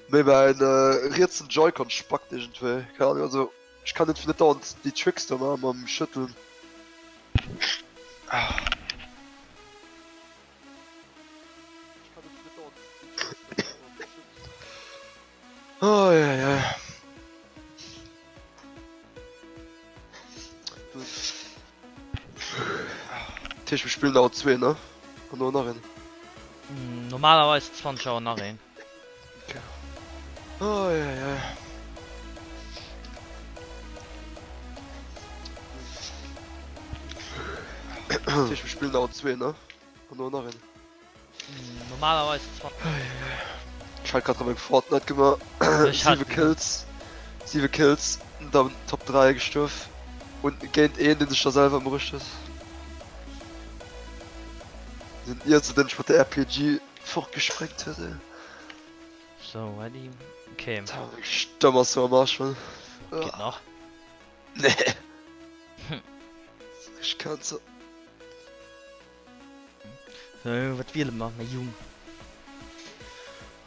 Mit mein Rätsel Joy-Con spackt irgendwie. Keine Ahnung, also ich kann nicht dauernd die Tricks da machen am Schütteln. Oh ja, ja. Tisch, wir spielen auch 2, ne? Und nur noch einen. Normalerweise 20 Jahre nach rein. Okay. Oh ja, ja. Tisch, wir spielen auch 2, ne? Und nur noch einen. Normalerweise 20. Ich hab grad mit Fortnite gemacht. 7 Kills und dann Top 3 gestorben. Und Gained den sich da selber am Rüst ist. Sind ihr zu den ich mit der RPG fortgesprengt hätte? So, ready? Okay. Ich stammer so am Arsch, Mann. Geht noch. Nee. Ich kann's so. So, was will man, mein Junge?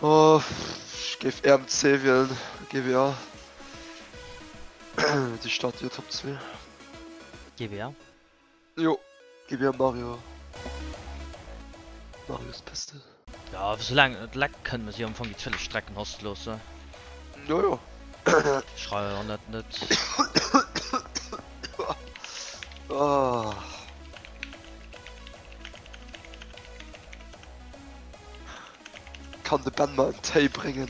Oh, ich geb RMC wählen. GWA. Die Stadt hier Top 2. GWA? Jo, GWA Mario. Mario ist Beste. Ja, aber solange es lag, können wir sie am Anfang die Zelle strecken, hostlos. Jojo. Ich schreie auch nicht. Oh. Kann der Band mal einen Tee bringen?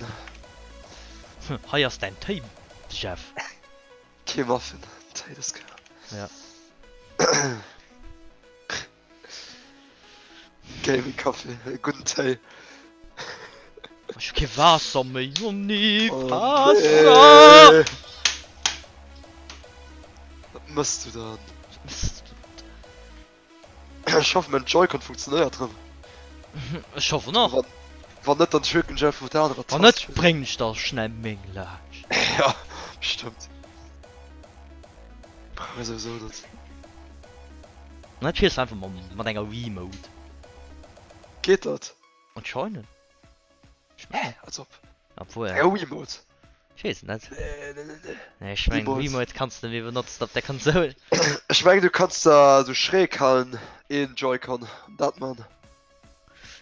Hier ist dein Team, Chef. Kein Muffin. Tee, das kann. Ja. Gaming Kaffee, guten Tee. Ich hab kein Wasser mehr, Junge, Oh, Wasser! nee. Was machst du dann? Ich hoffe, mein Joy-Con funktioniert drin. Ich hoffe noch. War nicht dann schön, Jeff auf der anderen Und nicht bring ich da schnell Mengel. Ja, stimmt. Wieso so das? Nicht viel einfach mal mit einer Wii-Mode. Geht das? Anscheinend. Ich mein, Als ob. obwohl, Ja, Wii-Mode. ich weiß nicht. Nee. Nee, ich mein, Wii-Mode. Wii-Mode kannst du nicht benutzen auf der Konsole. Ich meine, du kannst da so schräg halten in Joy-Con. Das man.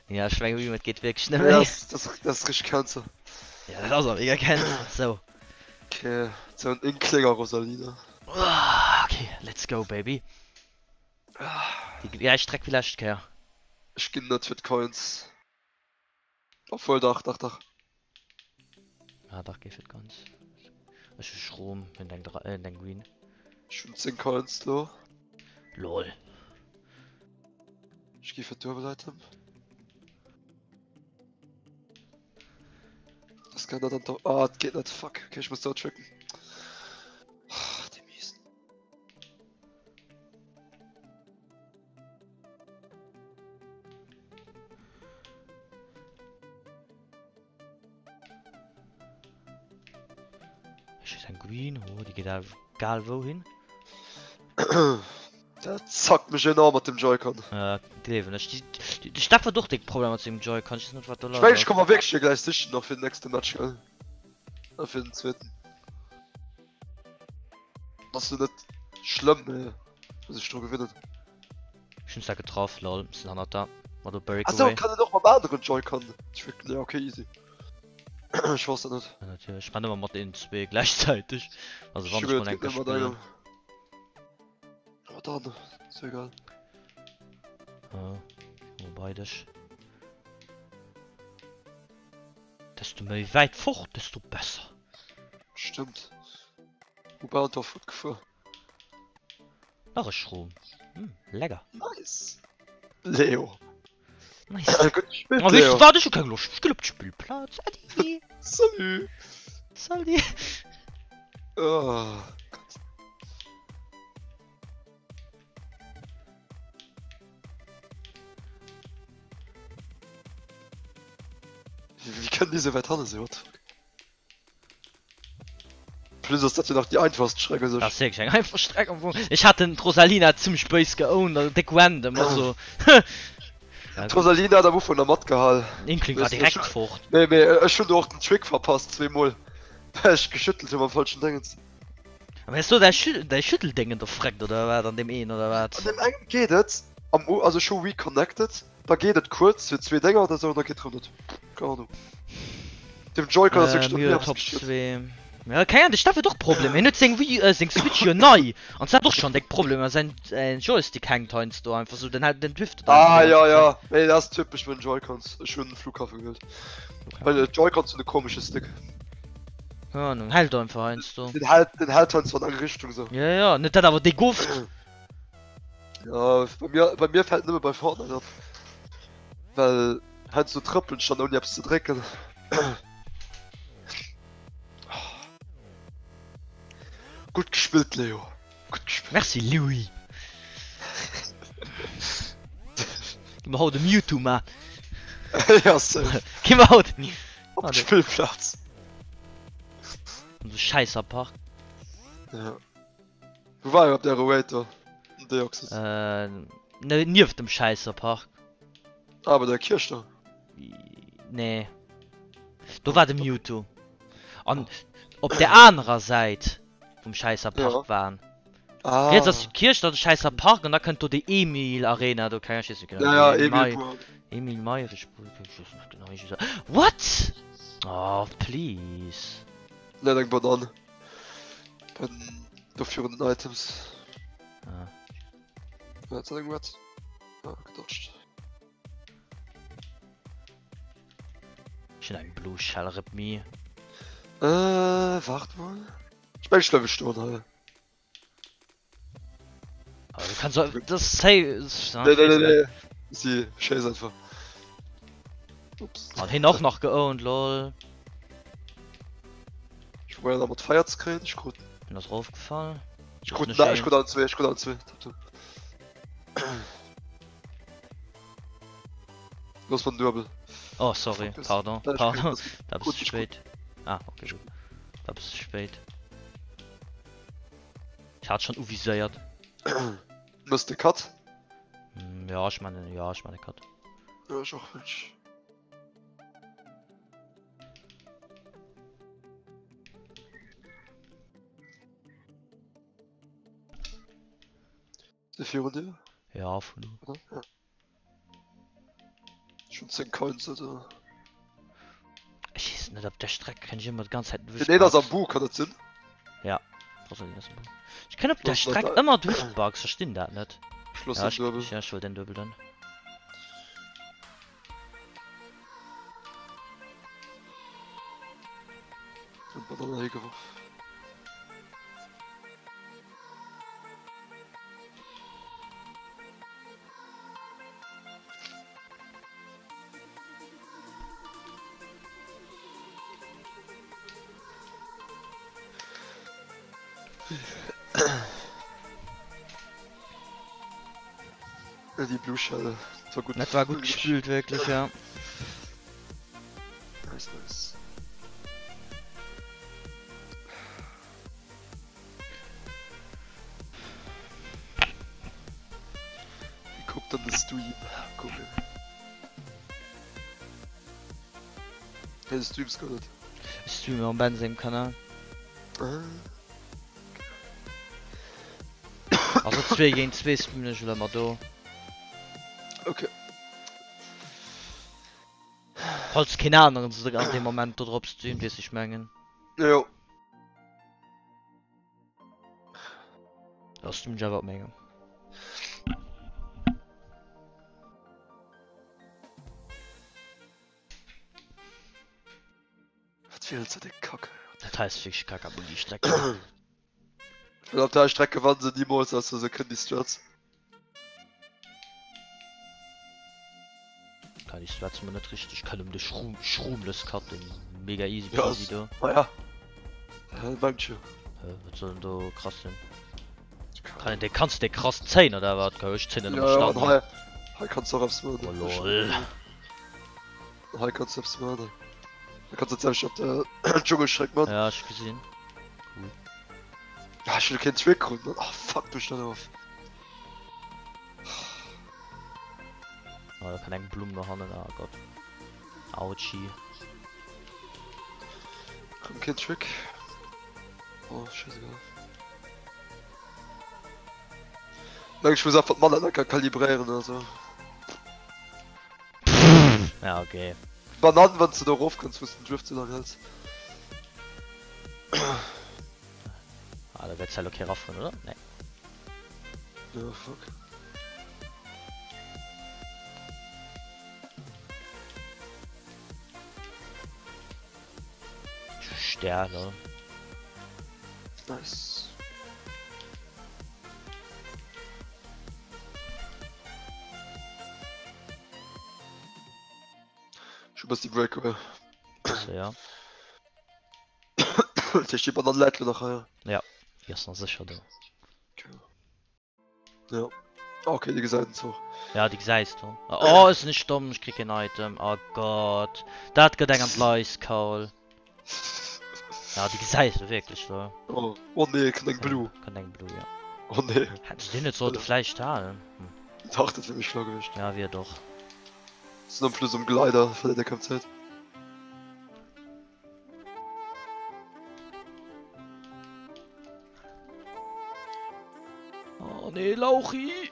Ja, ich mein, Wii-Mode geht wirklich schnell. Ja, Ja, das ist richtig kannst. das ist auch mega kennen. So. Okay, so ein Inklinger Rosalina. Okay, let's go, baby. Ja, ich streck vielleicht her. Ich geh nicht für die Coins. Obwohl, doch. Ja, doch, geht ganz. Ich ist Strom in dein Green. Ich bin 10 Coins, lo. LOL. Ich geh für Turboleitung. Das kann er dann doch. Ah, das geht nicht. Fuck. Okay, ich muss dort tricken. Die Miesen. Ich ist ein Green, oh, die geht da egal wohin. Der zackt mich enorm mit dem Joy-Con. Die leben nicht. Die Stadt war doch die Probleme mit dem Joy, kann ich nicht was da Ich meine, ich komme mal weg, hier gleich sicher noch für den nächsten Match, gell? Oder für den zweiten. Das ist nicht schlimm, ey. Dass ich schon gewinne. Ich bin da getroffen, lol. Sind auch noch da. Oder Breakaway. Achso, kann er doch mal mit anderen Joy-Con tricken. Ja, okay, easy. Ich weiß das nicht. Ja, natürlich. Ich meine, man macht den zwei gleichzeitig. Also, wann ich will mal ein immer deine. Aber dann, ist egal. Ja, wobei das. Desto mehr weit fort, desto besser. Stimmt. Wobei und auf Foot gefahren. Noch ein Strom. Lecker. Nice. Leo. Nice. Gut gespielt, Oh, Leo. warte, ich hab keine Lust. Ich geh auf den Spielplatz. Adi. Salut. Salut. Oh. Wie kann diese Wettanne sehen? Plus ist das ja noch die einfachste Strecke. So. Das ist ja einfach Streckung. Ich hatte den Rosalina ziemlich böse geowned, der Gwende, also. Ja, gut. Rosalina da wo von der Matt gehall. Inkling war direkt fort. Nee, schon doch den Trick verpasst, zweimal. Ich geschüttelt immer falschen Dingen. Aber hast du der Schütteldingen doch fragt oder was an dem einen oder An was? dem einen geht es, also schon reconnected, da geht es kurz für 2 Dinger oder so, da geht 100. Keine Ahnung. Dem Joy-Con ist Mir Top 2. Ja, keine Ahnung, ich darf doch Problem. Wenn du sing wie sing Switch hier neu. Und es hat doch schon das Problem, sein Joystick hängt heinz du einfach so, dann halt den Düft. Ja. Ey, das ist typisch mit den Joy-Cons. Schön einen Flughafen gewählt. Weil der Joy-Cons sind eine komische Stick. Ja, nun halt einfach heinz du. Den halt halt von einer Richtung so. Ja, nicht das, aber die Guft. Ja, bei mir fällt nicht mehr bei vorne ab. Weil halt so trippeln schon und ich hab's zu drecken. Gut gespielt, Leo. Gut gespielt. Merci, Louis. Gib mir heute Mewtwo, man. Ja, safe. Gib mir heute. Auf dem Spielplatz. So scheißer Park. Ja. Wo war überhaupt der Rowator? Der Oxys. Ne, nie auf dem scheißer Park. Aber der Kirschner. Nee. Du war der Mewtwo. Und ob der andere Seite vom scheißer Park Ja. waren. Ah. Jetzt ist die Kirche der scheißer Park und da könnt du die Emil Arena, du kannst jetzt nicht Ja, Emil Meyer genau. What? Oh, please. Ne, denk mal an. Bei den durchführenden Items. Ah. Ja, jetzt irgendwas. Ja, gedacht. Schon ein Blue Shell Rip Me. Warte mal. Ich glaube, Stunde. Aber du kannst doch das Save. Nee. Sie, scheiße einfach. Ups. Und hin auch noch geowned, lol. Ich probiere da mit Feier zu kriegen. Ich gut. Bin das raufgefallen? Ich gut an 2. Los von Dürbel. Oh, sorry, Fuck, pardon. das- Pardon. das- Da bist gut, du ist spät. Ah, okay, gut. Da bist du spät. Ich hatte schon uvisiert. Müsste Cut. Ja, ich meine Cut. Ja, ich auch falsch. Die 4 dir? Ja, von Oder? Ja. Schon 10 Coins oder? ich weiß nicht, ob der Strecke kann ich immer die ganze Zeit Nee, das am Buch, kann das Sinn? Was soll das denn? Ich kann auf der Was Strecke da- immer durchbugs, verstehen das nicht. Schluss Ja, am Dürbel. ich will den Dürbel dann. Und Banane hingeworfen. Ja, die Blue Shell. Das war gut. Das war gut gespielt, wirklich, ja. Nice. Wie guckt dann das Stream? Guck mal. Ja, der Stream ist gut. Ich streame am Benzin im Kanal. Ah. Also 2 gegen 2 streamen ich wieder mal da. Okay. Falls keine anderen so an dem Moment da drauf streamen, wie sich mengen. Ja. Das streamt ja was mega. Was willst du denn Kacke? Das heißt wirklich kacke, aber die Strecke. Und auf der Strecke waren sie niemals, also sie können die Strats. Kann ich Strats mir nicht richtig, kann um die Schrumples Karte mega easy Ja, quasi da. Naja. Ja, manche. Was soll denn da krass sein? Kannst du den krass zeigen oder was? Kann ich 10 Ja, und hi kannst du auch aufs Mörder. Oh lol. Hi kannst du aufs Mörder. Da kannst du jetzt einfach auf der Dschungelschreck machen. Ja, ich gesehen. Ja, ich will keinen Trick holen. Oh fuck, du stand auf. Oh, da kann eng Blumen noch hannen, oh Gott. Autschi. Komm, kein Trick. Oh, scheißegal. Ich muss einfach mal an kalibrieren, also. Ja, okay. Bananen, wenn du darauf kannst, wirst du den Drift so lang hältst. Ah, da wird's halt okay rauf, oder? Nee. Ja, fuck. Sterne. Nice. Schon was die Breakaway. So, ja. Ich steht dann Leitler nachher. Ja, hier ist noch sicher da. Okay. Ja. Okay, die Seiten so. Ja, die seist du. Oh, ist nicht dumm, ich krieg ein Item. Oh Gott. Da hat gedacht, Lice Call. Ja, die seist wirklich so. Oh, oh nee, Connect Blue. Connect Blue, ja. Oh nee. Hättest du nicht so Fleisch da? Hm. Ich dachte, für mich schlau gewischt. Ja, wir doch. Das ist noch plus um Glider für der Kampfzeit. Oh nee, Lauchi!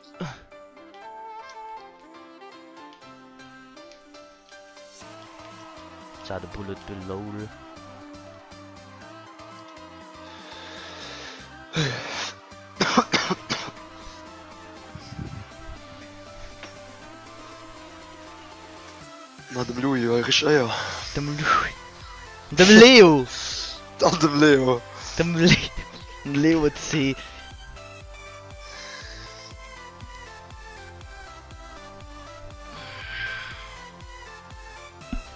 Schade, Bullet below. Na, dem Louis, eure Eier. Dem Leo! An dem Leo. Dem Leo C.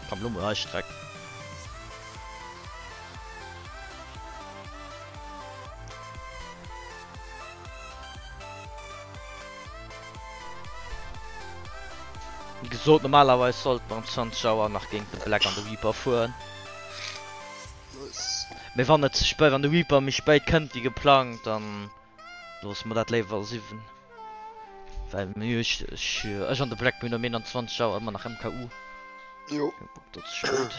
Komm, Blume, Streck. Gesot normalerweise sollte man Sunschauer nach gegen den Black an der Reaper fuhren. Nice. Wir waren net spät an der Reaper mich spät könnt die geplant, dann los man dat Level 7. Weil mir ich an der Black Min 20 Schauer immer nach MKU. Jo. Das ist spät.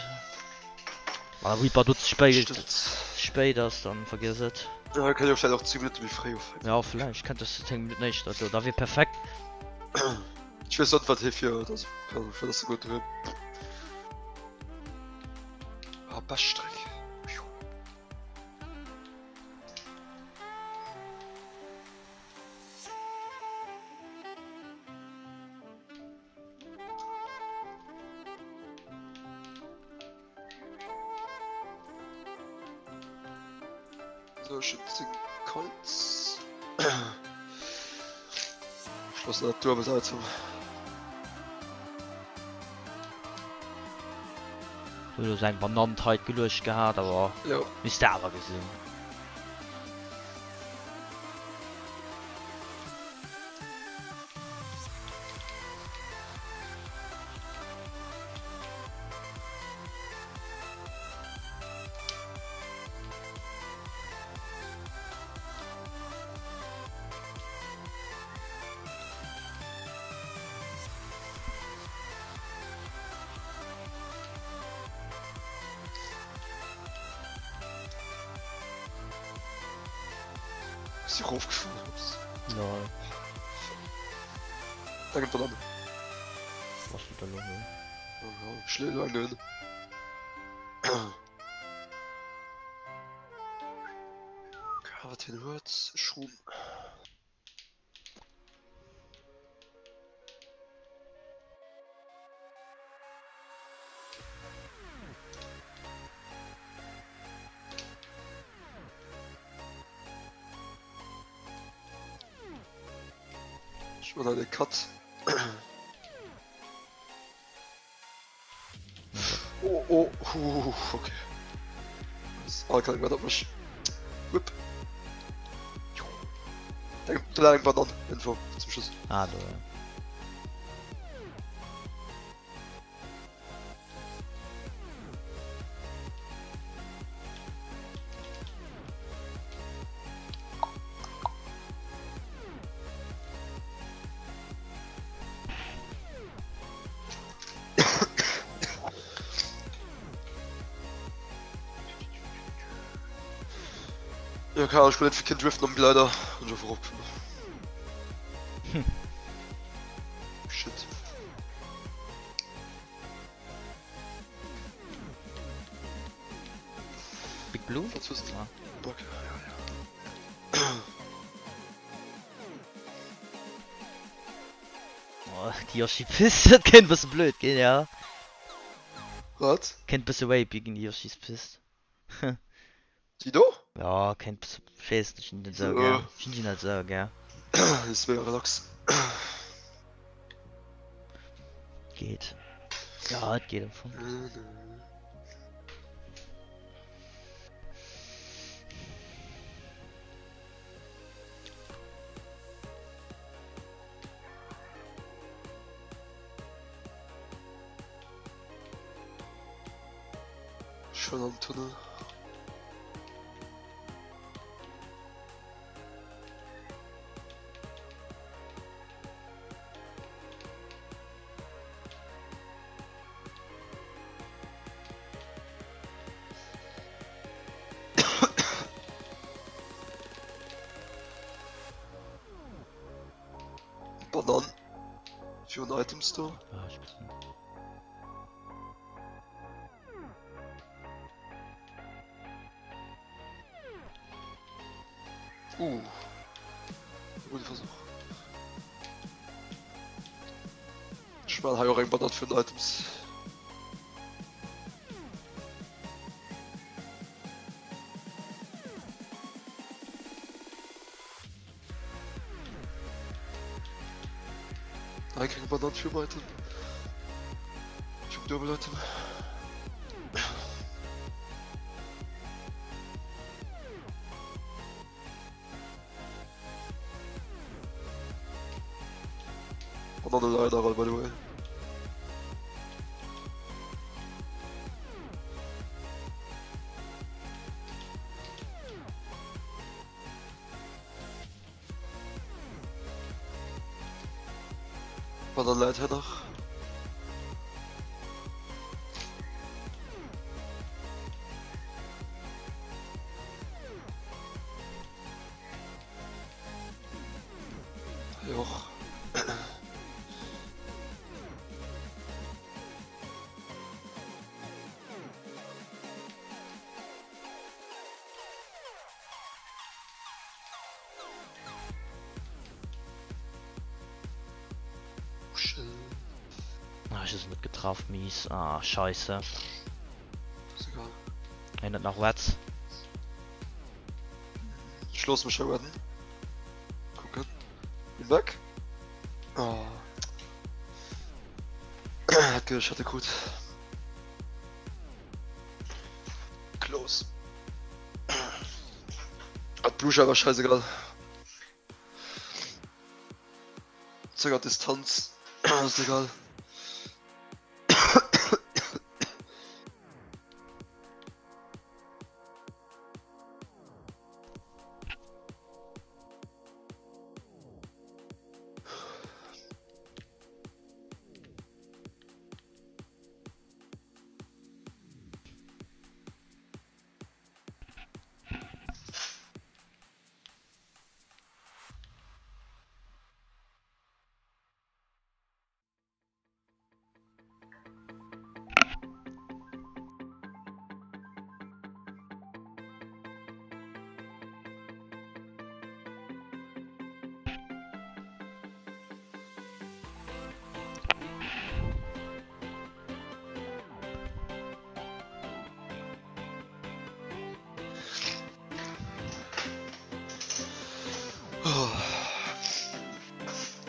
Man Reaper tut spät. Stimmt. Spät das dann vergiss es. Ja, kann ich auch vielleicht auch 10 Minuten wie frei auf. Ja, vielleicht könnte es 10 Minuten nicht. Also da wird perfekt. Ich weiß nicht, was hier für das kann für das so gut drin. Ah, Bassstreck. So, Schützen Coins. Schloss der Natur bis Heizung. Du sein Bananenheit gelöscht gehabt, aber Ja. ist der aber gesehen. Ist hier raufgefallen. Ups. Lol. Da gibt es dann. Was tut da los? Oh, ja. Schnell angehen. Carvatin Hurts, Schum. Ich will eine Cut. Oh, okay. Das kann ich mal abwischen. Whip. Da gibt es ein Bananen. Info zum Schluss. Ah, du, ja. Ja, keine Ahnung, ich bin nicht für Kind Driften am Gleiter und so verrückt. Shit. Big Blue? Was ist Ah. Okay, ja. Oh, die Yoshi pisst, das kennt bisschen blöd gehen, ja. Was? Kennt bisschen way gegen die Yoshis pisst. Dido? Ja, kennt bisschen fest, ich nicht so So. gern. Ich nicht halt so gern. Ist mega relax. Geht. Ja, das geht davon. Schon am Tunnel. Bananen. Für ein Item Store. Ja, ich bin... Guter Versuch. Ich meine, habe auch ein Bananen für ein Items. Nein, kein Bananen für ein Item. Ich hab Double Item. Banane leider, by the way. Banane leider noch. Ja. Ah, ich ist nicht getroffen, mies. Ah, scheiße. Ist egal. Erinnert nach Wets. Schluss mich werden. Gucken. Bin weg. Oh. Hatte gut. Close. Hat Blue aber scheißegal. Sogar Distanz. Ist egal. Oh.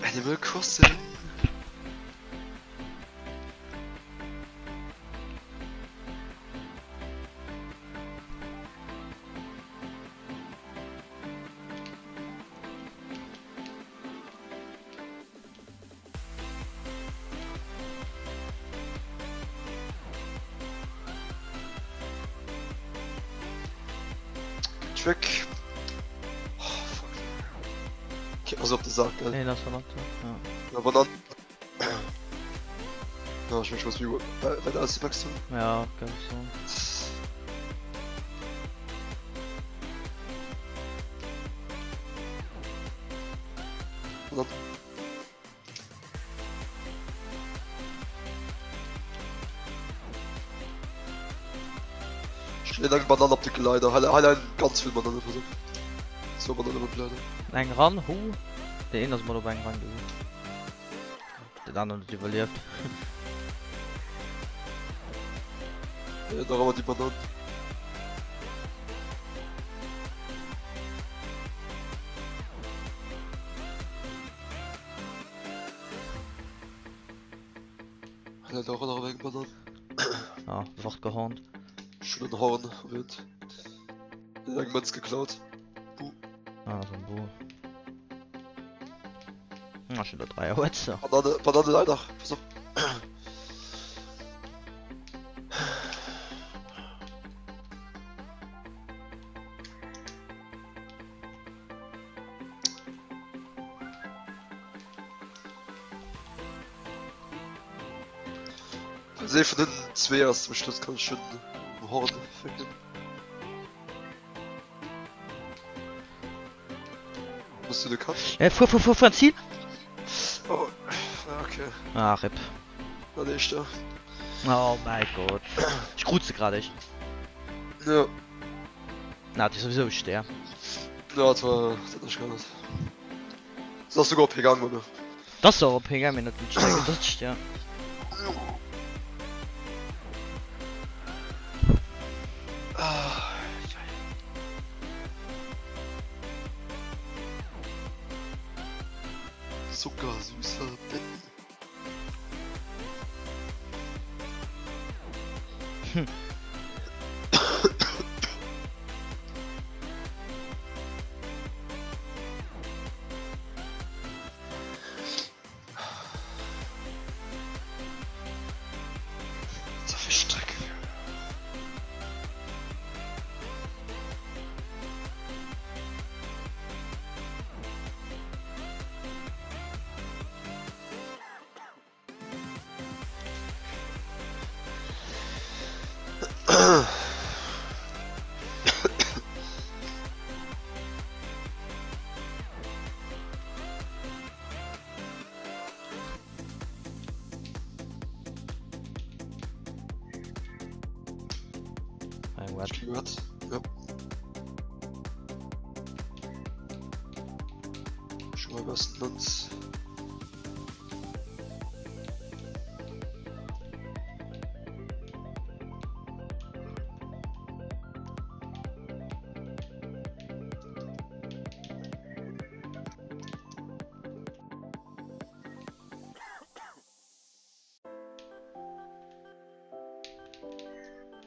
Animal Crossing. Trick. Oh, fuck. Okay, was ob du sagst, gell? Nee, das war noch ja. Aber dann. Ja, ich weiß wie bei der ersten Wechsel. Ja, ganz so. Bananen. Ich lehne eine Banane auf die Kleider. Halle ganz viel Banane versucht. So Banane mit Kleider. Eng ran hu de en mal op eng ran ge. Den anderen überlebt. Ja, da haben wir die Bananen. Ja, da haben wir noch ein Bananen. Ja, wacht gehand. Schon ein Horn erwähnt. Den hat Mensch geklaut. Ah, so ein Bo. Ja, schon da 3 Wetze. Banane leider. Pass auf. See von den zwei erst zum Schluss kann ich schon Horn finden. Musst du den Kampf? Fuhr, Ziel? Oh, okay. Ah, RIP. Na nicht da. Oh mein Gott. Ich kruze gerade ich. Ja, Na, die ist sowieso ster. ja, das war nicht gar nicht. Das hast du sogar gegangen, oder? Das ist auch PG, mir nicht gut steigen. Das ist ster. Ah, zuckersüßer Betten. So viel Strecke. Ein Wet. Gehört. Ja. Schon mal besten Lands.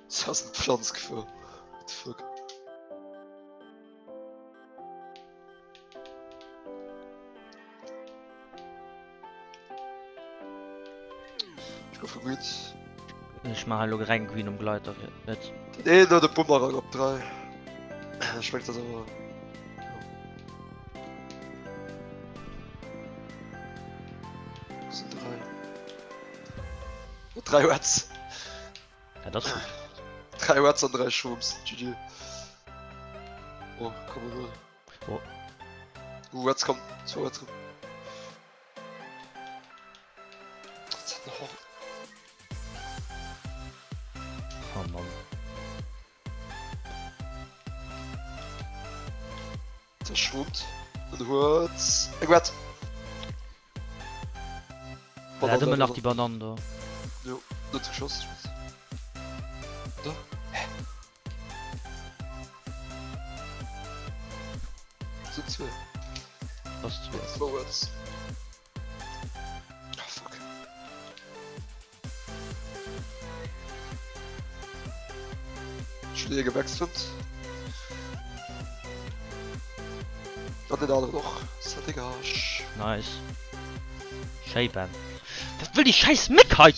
Das ist ein Pflanzgefühl. What the fuck? Ich hoffe gut. Ich mach hallo rein Queen um Gleiter jetzt. Nee, nur der Bumerang ab 3. Schmeckt das aber. Das sind 3. 3 Watts. Ja, das ist gut. 3 Watts und 3 Schwumms. GG. Oh, komm mal. Oh. Watts kommt. 2 Watts kommt. Das hat noch. Oh Mann. Der schwummt. Und Watts. Watt. Da hat immer noch die Bananen da. Jo, nicht geschossen. Da? Hä? Sind 2. Das ist zwei. Vorwärts. Ah, fuck. Schläge gewechselt. Und den anderen noch. Settiger Arsch. Nice. Shapen. Was will die scheiß Mickheit?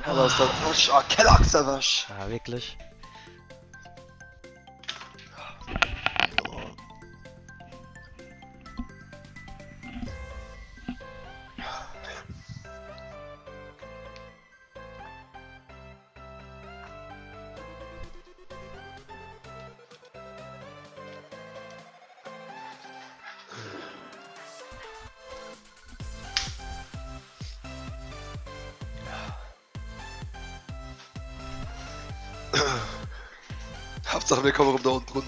Aber ist das Wasch? Ah, Kellogg's Ja, wirklich. Hauptsache wir kommen da unten run.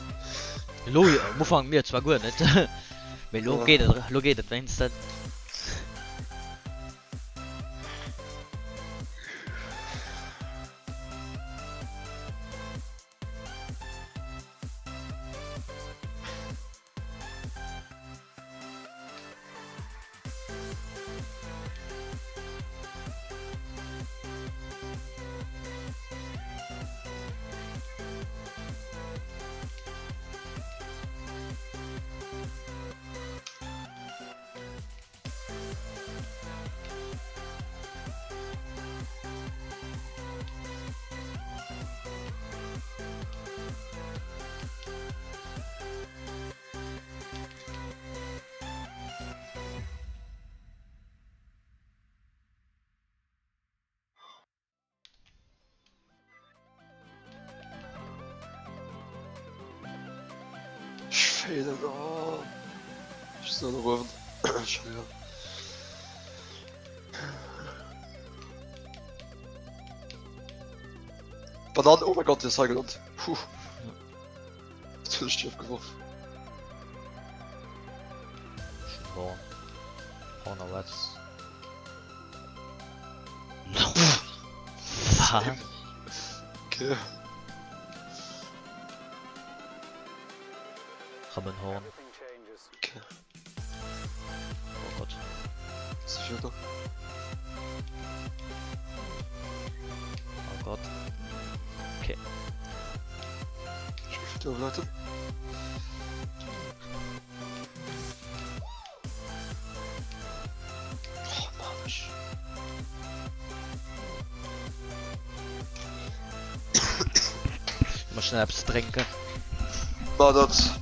Lo wo fangen mir zwar gut net lo geht wennst dat Fehlen, oh. Ich soll noch rufen. Schwer. Bananen, oh mein Gott, der ist gelandet. Puh. Jetzt bin ich tief geworfen. Horner was Okay. Rammenhorn Okay. oh Gott Was ist hier noch? oh Gott okay Ich will wieder Leute. Oh Mann. mal schnell abs trinken Na das.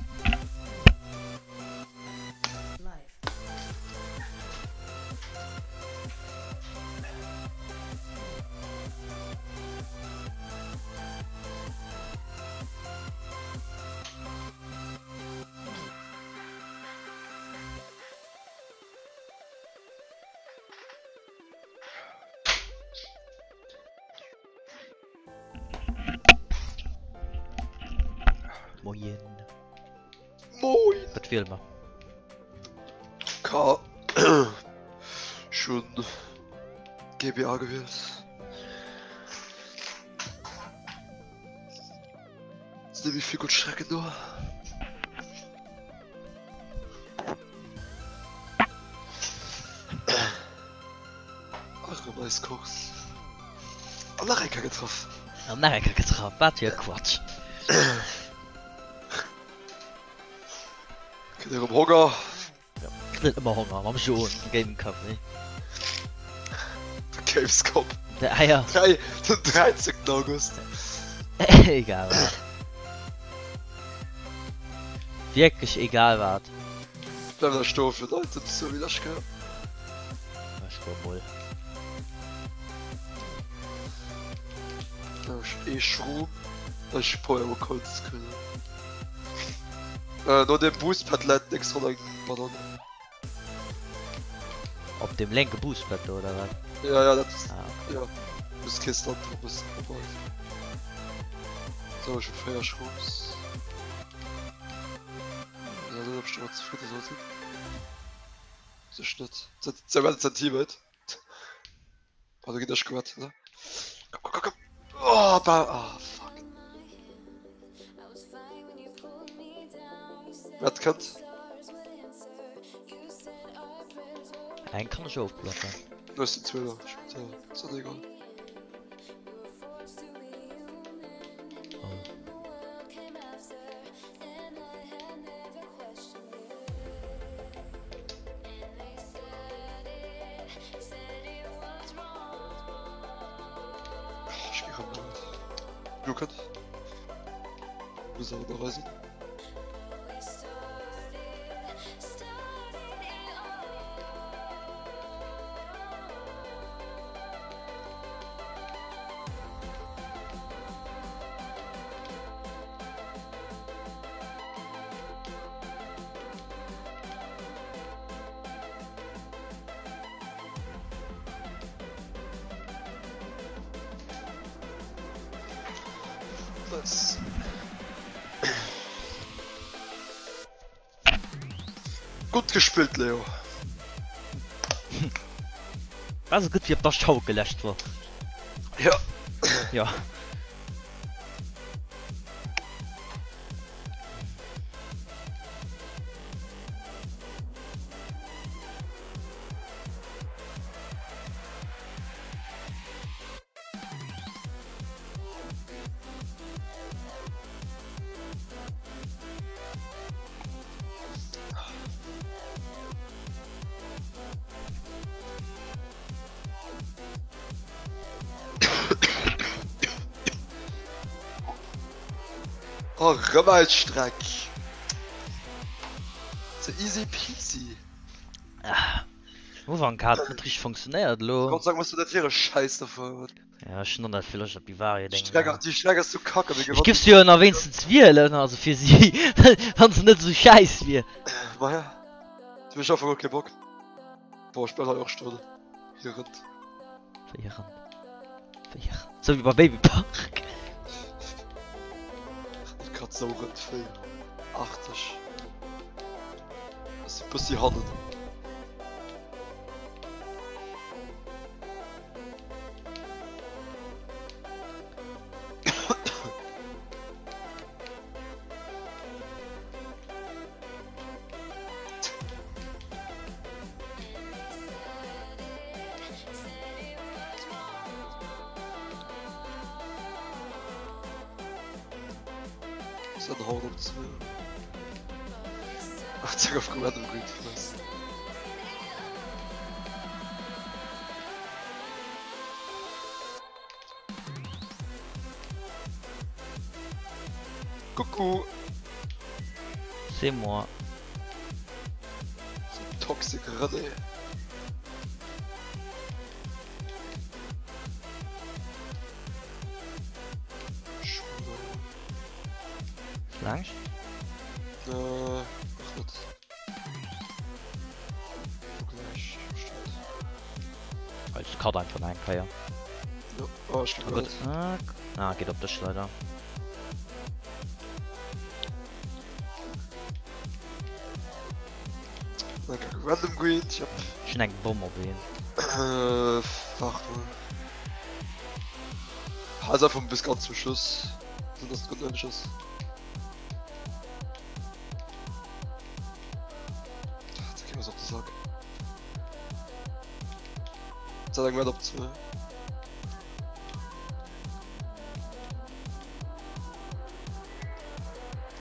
Moin Moin. was will man K. Schon GBA gewählt. Jetzt nehme ich viel gut Strecke nur. Eure Maiskurs. Amerika getroffen. Amerika getroffen wat hier Quatsch Geht ihr um Hunger? kriegt immer Hunger am schon Game Kaffee Gamescom. der Eier Den 13. August. egal wat. Wirklich egal wat Bleib der Stufe, Leute, das ist so wie das gehört. wohl Da ist eh Schruh. Da ist Feuer kurz können. Nur den Boostpadlet extra lang Bananen. auf dem lenke Boostpad oder was Ja, das ist. ah, Ja. Das Kiste und du bist vorbei. So, ich bin Feuerschrubs. Ja, dann hab ich schon mal zufrieden sollte. So Schnitt. 2 Zentimeter. Also geht das gut, ne? Komm. Oh, ah, fuck. Wer hat kennt? ein kann ich aufblocken Nur ist die Zwiller. Ist doch egal. Ich geh ran damit. Lukas? Du bist auch da reisen. Nice. Gut gespielt, Leo. Was gut wie ob das Schau gelöscht wird. Ja. Ja. Oh, Römmelstreck. So easy peasy. Wo waren Karten mit richtig funktioniert, lo? Gott sagen, was du das hier Scheiß davor. Ja, schon noch vielleicht auf die Ware denken. Die Strecke ist so kacke, wie Ich gib's dir noch wenigstens wählen, also für sie. Wenn sie nicht so scheiß wie. Maja. Du bist einfach okay Bock. Boah, ich bin halt auch Stunde. Hier rennt. Verlieren. So wie bei Baby Park. Grad so rennt viel. 80. Das ist bis die Hand. So ein Horn um 2. Ach, zeig auf Command und Green, nice. Kuckuck. C'est moi. So ein Toxic René. Lang? Ach nicht. Gleich, stimmt. Als Karte einfach ein Keier. Ja, oh, ich bin Gut. Ah, geht auf das leider. Danke, Random Green, ich hab... Schnell Bomber bin. Ach wohl. Also vom bis ganz zum Schluss. Sind das gut ein Schuss? Da gehen wir auf den Sack. Sei Dank, auf 2.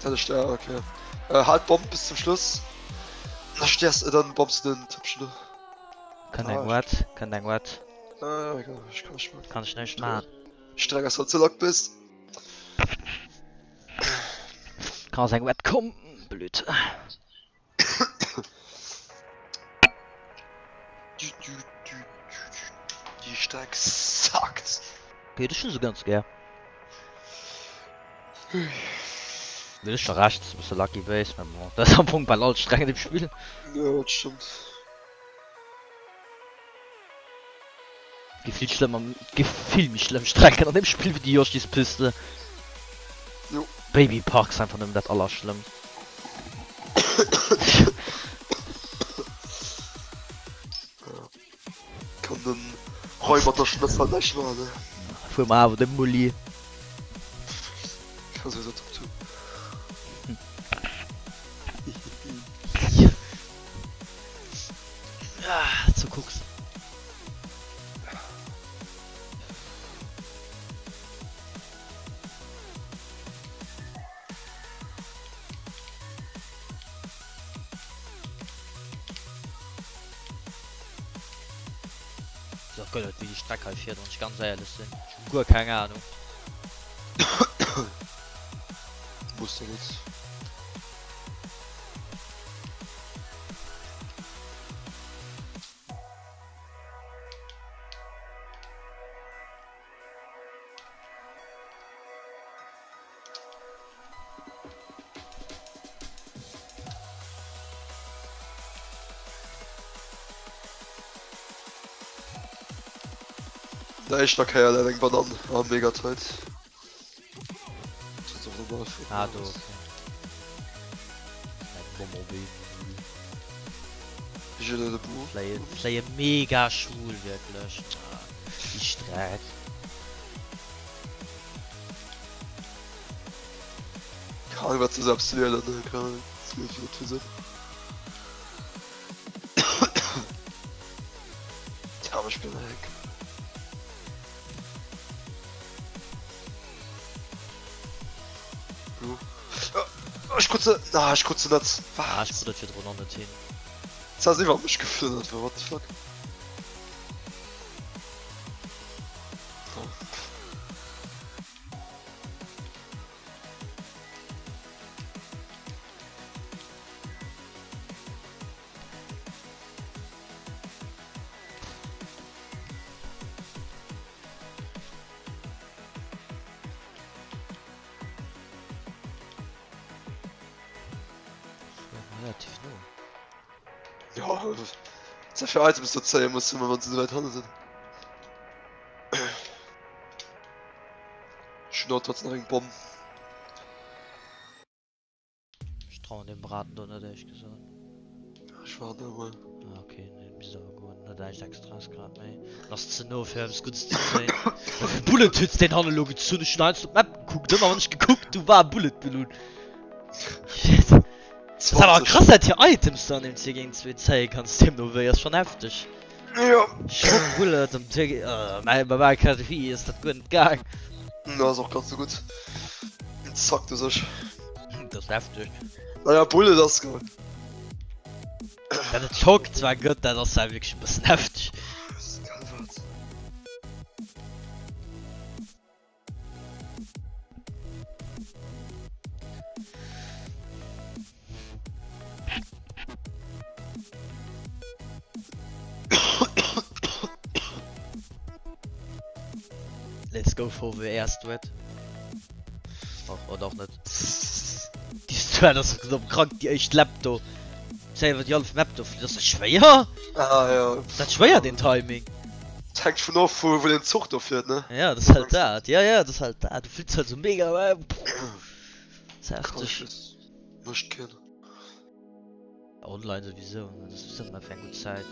Das ist der, okay. Halt Bomb bis zum Schluss. Da stehst du, dann bombst du den Tippschnitt. Kann dein Watt, kann dein Watt. Ja, egal, ich kann nicht mehr. Kann ich nicht machen. Strenger, dass du zu lock bist. Kann sein Watt kommen. Blöd. Die Streck sackt. Geht das schon so ganz gern. Will ich schon recht, das ist ein bisschen Lucky Base, aber das ist ein Punkt bei laut streng im Spiel. Ja, das stimmt. Gefühl mich schlimm strecken an dem Spiel wie die Yoshis Piste. Jo. Baby Parks einfach nur das Allerschlimm. Kann den Räuber der Schlösser nicht mal, ne? Für mal aber den Mulli. Kann so top tun. Ja, zu guckst. So Gott, wie die Strecke halt fährt und ich ganz ehrlich sind. Gut, keine Ahnung. Musst du nicht. Da ist noch keiner, der denkt man an. Ah, mega Zeit. mal. Ah, du. Okay. Bumblebee. Je ne Buch. Vielleicht mega schwul wirklich. Die Streit. Keine Ahnung, was du selbst wählen, ne? Keine Ahnung. Das will ich nicht für Sinn. Ja, aber ich bin weg. Ich kurze. Na, ich kurze nicht. Ah, ich würde für 300 hin. Jetzt hast du einfach mich gefunden, what the fuck? Oh. Relativ nur. Ja, das ist ja für Items zu zählen, muss man so weit handeln sind. Schnurrt trotzdem noch einen Bomben. Ich traue dem Braten da nicht, ehrlich gesagt. Ja, ich war da mal. Ah, okay, ne, bist aber gut. Na, da ist extra gerade, ne. Lass es nur für das Gutes zu sein. Bullet Hits, den haben wir zu nicht schnell zur Map geguckt. Du hast nicht geguckt, du war Bullet Balloon. Shit. Das ist aber krass, dass hier Items dann im C gegen 2 zeigen kannst. Dem nur wäre schon heftig. Ja. Schock Bullet am C. Bei KTV ist das gut gegangen. Na, ist auch ganz so gut. Jetzt zackt du sich. Das ist heftig. Naja, Bulle, das ist geil. Ja, der Schock zwar gut, das ist halt wirklich ein bisschen heftig. Das ist geil, was? Let's go for the air Strat. Oder auch nicht. Die Strat ist so krank, die echt lebt do. Selber die halbe Map do. Das ist schwer. Ah, ja. Das ist schwer, den Timing. Das hängt von auf, wo den Zug da fährt, ne? Ja, das ist halt da. Ja, das ist halt da. Du fühlst halt so mega. Das ist heftig. Nicht kennen. Online sowieso. Das ist immer für eine gute Zeit.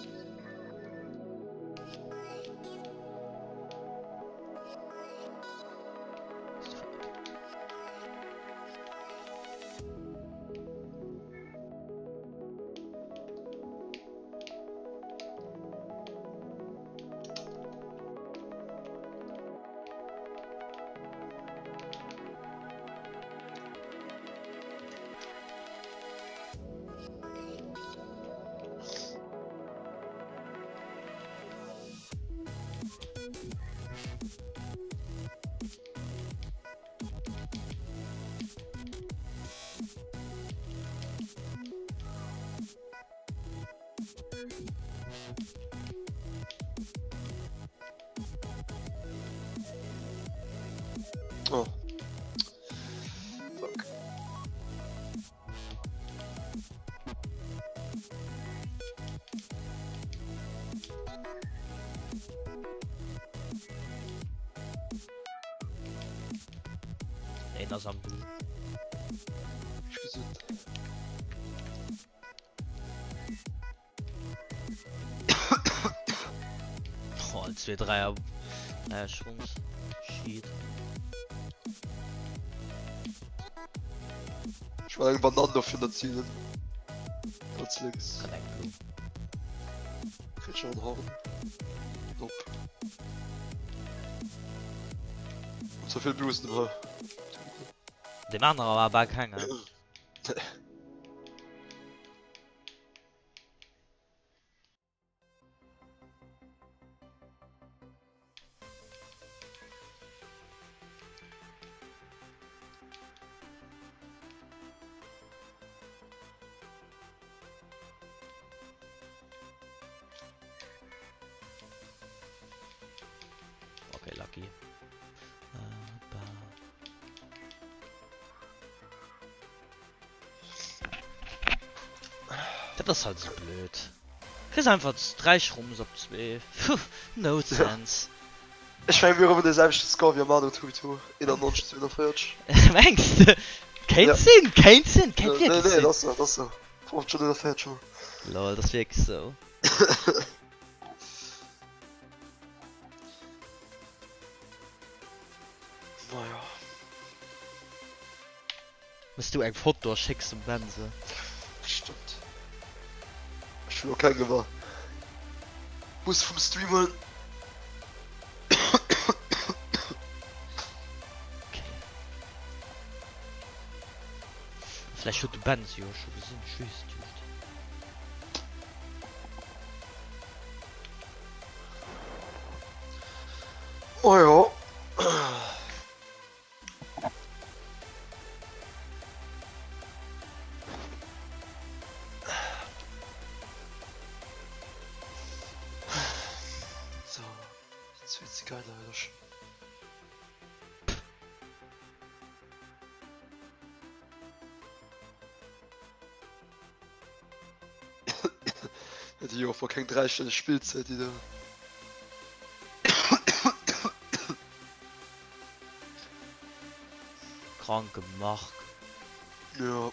Oh. Fuck. Einer Sambu. Ich gesund. Oh, 2, 3er. Schwungs. Shit. Ich war irgendwann anders für das Ziel. Ganz links. Connect. Krieg schon einen Horn. Nope. Und so viel Blues im Haar. Dem anderen war aber keiner. Okay, lucky. Das ist halt so blöd. Kriegst einfach 3 Schrums auf 2. No sense. Ich mein, wir haben den selbst Score wie Manu Tutu in der 1942. Meinst du? Kein Ja. Sinn, kein Sinn, kein Nee, wirklich Sinn. das ist so, das ist so. Kommt schon in der Fett schon. Lol, das ist wirklich so. Naja. Musst du ein Foto schicken zum Benze? Stimmt. Ich will auch kein Gewahr. Muss vom Streamer. Vielleicht hat du Benze ja schon gesehen, tschüss, tschüss. Oh ja. So, jetzt wird's geil, Alter. Hätte ich auch vor kein 3 Stunden Spielzeit, die da. Krank gemacht. Ja.